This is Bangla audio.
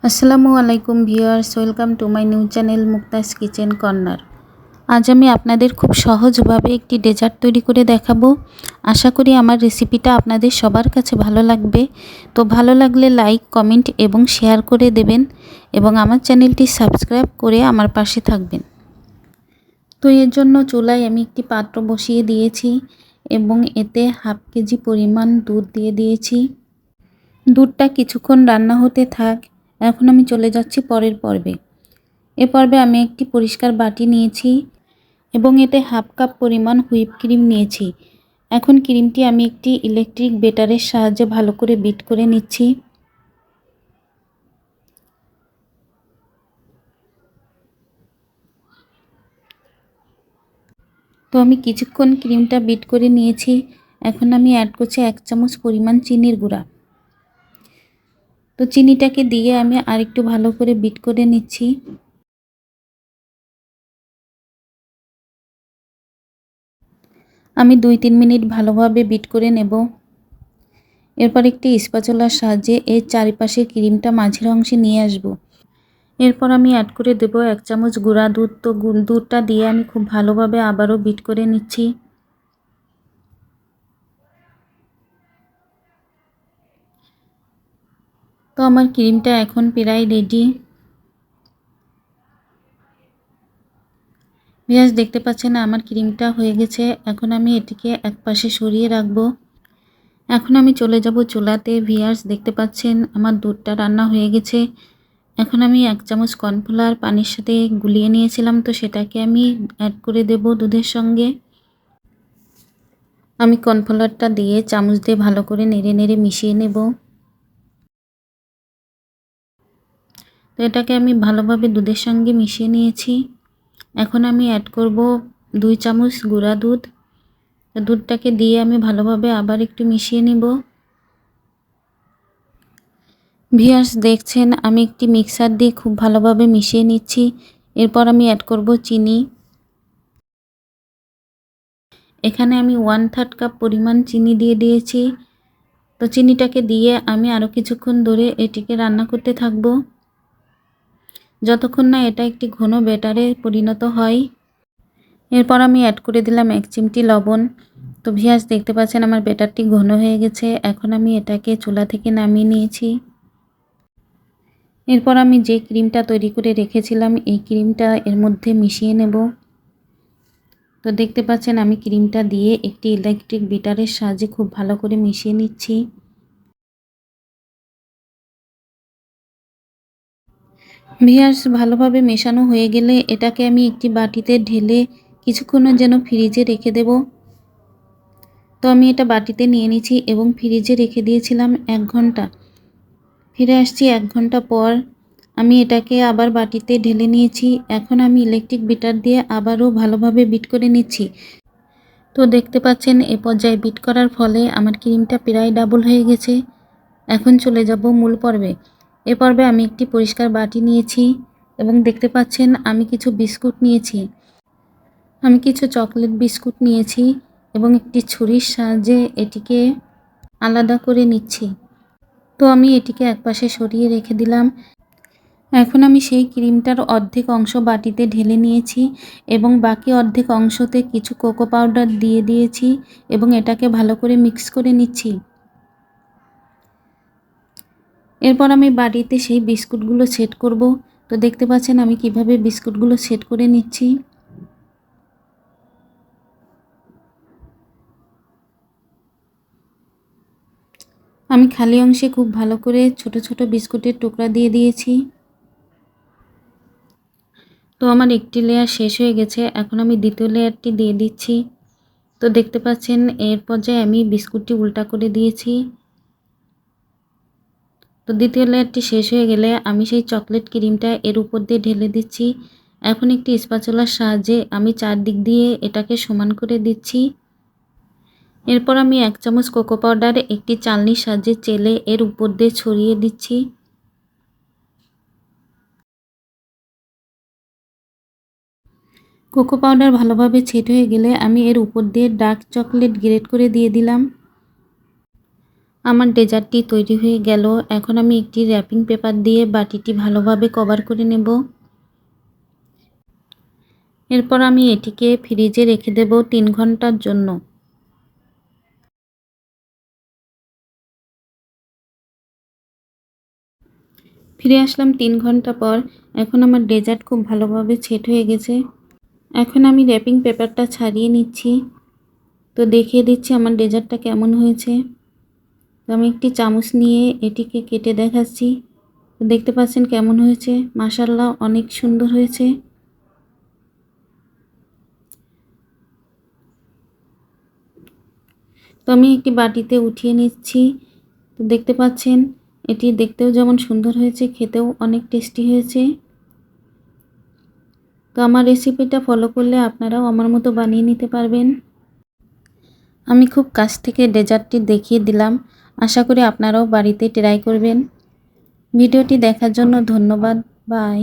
আসসালামু আলাইকুম viewers, welcome to my new channel Mukta's kitchen corner. আজ আমি আপনাদের খুব সহজভাবে একটি ডেজার্ট তৈরি করে দেখাবো। আশা করি আমার রেসিপিটা আপনাদের সবার কাছে ভালো লাগবে। তো ভালো লাগলে লাইক, কমেন্ট এবং শেয়ার করে দেবেন এবং আমার চ্যানেলটি সাবস্ক্রাইব করে আমার পাশে থাকবেন। তো এর জন্য চুলায় আমি একটি পাত্র বসিয়ে দিয়েছি এবং এতে হাফ কেজি পরিমাণ দুধ দিয়ে দিয়েছি। দুধটা কিছুক্ষণ রান্না হতে থাক। এখন আমি চলে যাচ্ছি পরের পর্বে। এ পর্বে আমি একটি পরিষ্কার বাটি নিয়েছি এবং এতে হাফ কাপ পরিমাণ হুইপ ক্রিম নিয়েছি। এখন ক্রিমটি আমি একটি ইলেকট্রিক বেটারের সাহায্যে ভালো করে বিট করে নিচ্ছি। তো আমি কিছুক্ষণ ক্রিমটা বিট করে নিয়েছি। এখন আমি অ্যাড করছি 1 চামচ পরিমাণ চিনির গুঁড়া। তো চিনিটাকে দিয়ে আমি আরেকটু ভালো করে বিট করে নিচ্ছি। আমি 2-3 মিনিট ভালোভাবে বিট করে নেব। এরপর একটি স্প্যাচুলার সাহায্যে এর চারিপাশে ক্রিমটা মাঝের অংশে নিয়ে আসব। এরপর আমি অ্যাড করে দেব 1 চামচ গুঁড়া দুধ। তো দুধটা দিয়ে আমি খুব ভালোভাবে আবারও বিট করে নিচ্ছি। তো আমার ক্রিমটা এখন প্রায় রেডি। ভিউয়ার্স, দেখতে পাচ্ছেন আমার ক্রিমটা হয়ে গেছে। এখন আমি এটিকে একপাশে সরিয়ে রাখব। এখন আমি চলে যাব চুলাতে। ভিউয়ার্স, দেখতে পাচ্ছেন আমার দুধটা রান্না হয়ে গেছে। এখন আমি 1 চামচ কর্নফ্লাওয়ার পানির সাথে গুলিয়ে নিয়েছিলাম, তো সেটাকে আমি অ্যাড করে দেব দুধের সঙ্গে। আমি কর্নফ্লাওয়ারটা দিয়ে চামচ দিয়ে ভালো করে নেড়ে নেড়ে মিশিয়ে নেব। তো এটাকে আমি ভালোভাবে দুধের সঙ্গে মিশিয়ে নিয়েছি। এখন আমি অ্যাড করব 2 চামচ গুঁড়া দুধ। দুধটাকে দিয়ে আমি ভালোভাবে আবার একটু মিশিয়ে নেব। ভিউয়ার্স, দেখছেন আমি একটি মিক্সার দিয়ে খুব ভালোভাবে মিশিয়ে নিচ্ছি। এরপর আমি অ্যাড করব চিনি। এখানে আমি 1/3 কাপ পরিমাণ চিনি দিয়ে দিয়েছি। তো চিনিটাকে দিয়ে আমি আরও কিছুক্ষণ ধরে এটিকে রান্না করতে থাকব, যতক্ষণ না এটা একটি ঘন ব্যাটারে পরিণত হয়। এরপর আমি অ্যাড করে দিলাম 1 চিমটি লবণ। তো ভিউয়ার্স, দেখতে পাচ্ছেন আমার ব্যাটারটি ঘন হয়ে গেছে। এখন আমি এটাকে চুলা থেকে নামিয়ে নিয়েছি। এরপর আমি যে ক্রিমটা তৈরি করে রেখেছিলাম এই ক্রিমটা এর মধ্যে মিশিয়ে নেব। তো দেখতে পাচ্ছেন আমি ক্রিমটা দিয়ে একটি ইলেকট্রিক বিটারের সাহায্যে খুব ভালো করে মিশিয়ে নিচ্ছি। ভিউয়ার্স, ভালোভাবে মেশানো হয়ে গেলে এটাকে আমি একটি বাটিতে ঢেলে কিছুক্ষণের জন্য ফ্রিজে রেখে দেব। তো আমি এটা বাটিতে নিয়ে নিচ্ছি এবং ফ্রিজে রেখে দিয়েছিলাম 1 ঘন্টা। ফিরে আসছি 1 ঘন্টা পর। আমি এটাকে আবার বাটিতে ঢেলে নিয়েছি। এখন আমি ইলেকট্রিক বিটার দিয়ে আবারও ভালোভাবে বিট করে নিচ্ছি। তো দেখতে পাচ্ছেন এ পর্যায়ে বিট করার ফলে আমার ক্রিমটা প্রায় ডাবল হয়ে গেছে। এখন চলে যাব মূল পর্বে। এ পর্বে আমি একটি পরিষ্কার বাটি নিয়েছি এবং দেখতে পাচ্ছেন আমি কিছু বিস্কুট নিয়েছি। আমি কিছু চকলেট বিস্কুট নিয়েছি এবং একটি ছুরির সাহায্যে এটিকে আলাদা করে নিচ্ছি। তো আমি এটিকে একপাশে সরিয়ে রেখে দিলাম। এখন আমি সেই ক্রিমটার অর্ধেক অংশ বাটিতে ঢেলে নিয়েছি এবং বাকি অর্ধেক অংশতে কিছু কোকো পাউডার দিয়ে দিয়েছি এবং এটাকে ভালো করে মিক্স করে নিচ্ছি। এরপর আমি বাটিতে সেই বিস্কুটগুলো সেট করব। তো দেখতে পাচ্ছেন আমি কিভাবে বিস্কুটগুলো সেট করে নিচ্ছি। আমি খালি অংশে খুব ভালো করে ছোট ছোট বিস্কুটের টুকরা দিয়ে দিয়েছি। তো আমার একটি লেয়ার শেষ হয়ে গেছে। এখন আমি দ্বিতীয় লেয়ারটি দিয়ে দিচ্ছি। তো দেখতে পাচ্ছেন এর পর্যায়ে আমি বিস্কুটটি উল্টা করে দিয়েছি। তো দ্বিতীয় লেয়ারটি শেষ হয়ে গেলে আমি সেই চকলেট ক্রিমটা এর উপর দিয়ে ঢেলে দিচ্ছি। এখন একটি স্প্যাচুলার সাহায্যে আমি চারদিক দিয়ে এটাকে সমান করে দিচ্ছি। এরপর আমি 1 চামচ কোকো পাউডার একটি চালনির সাহায্যে চেলে এর উপর দিয়ে ছড়িয়ে দিচ্ছি। কোকো পাউডার ভালোভাবে ছেট হয়ে গেলে আমি এর উপর দিয়ে ডার্ক চকলেট গ্রেট করে দিয়ে দিলাম। আমার ডেজার্টটি তৈরি হয়ে গেল। এখন আমি একটি র্যাপিং পেপার দিয়ে বাটিটি ভালোভাবে কভার করে নেব। এরপর আমি এটিকে ফ্রিজে রেখে দেব 3 ঘন্টার জন্য। ফিরে আসলাম 3 ঘন্টা পর। এখন আমার ডেজার্ট খুব ভালোভাবে সেট হয়ে গেছে। এখন আমি র্যাপিং পেপারটা ছাড়িয়ে নিচ্ছি। তো দেখিয়ে দিচ্ছি আমার ডেজার্টটা কেমন হয়েছে। তো আমি একটি চামচ নিয়ে এটিকে কেটে দেখাচ্ছি। তো দেখতে পাচ্ছেন কেমন হয়েছে। মাশাআল্লাহ, অনেক সুন্দর হয়েছে। তো আমি একটি বাটিতে উঠিয়ে নিচ্ছি। তো দেখতে পাচ্ছেন এটি দেখতেও যেমন সুন্দর হয়েছে, খেতেও অনেক টেস্টি হয়েছে। তো আমার রেসিপিটা ফলো করলে আপনারাও আমার মতো বানিয়ে নিতে পারবেন। আমি খুব কাছ থেকে ডেজার্টটি দেখিয়ে দিলাম। আশা করি আপনারাও বাড়িতে ট্রাই করবেন। ভিডিওটি দেখার জন্য ধন্যবাদ। বাই।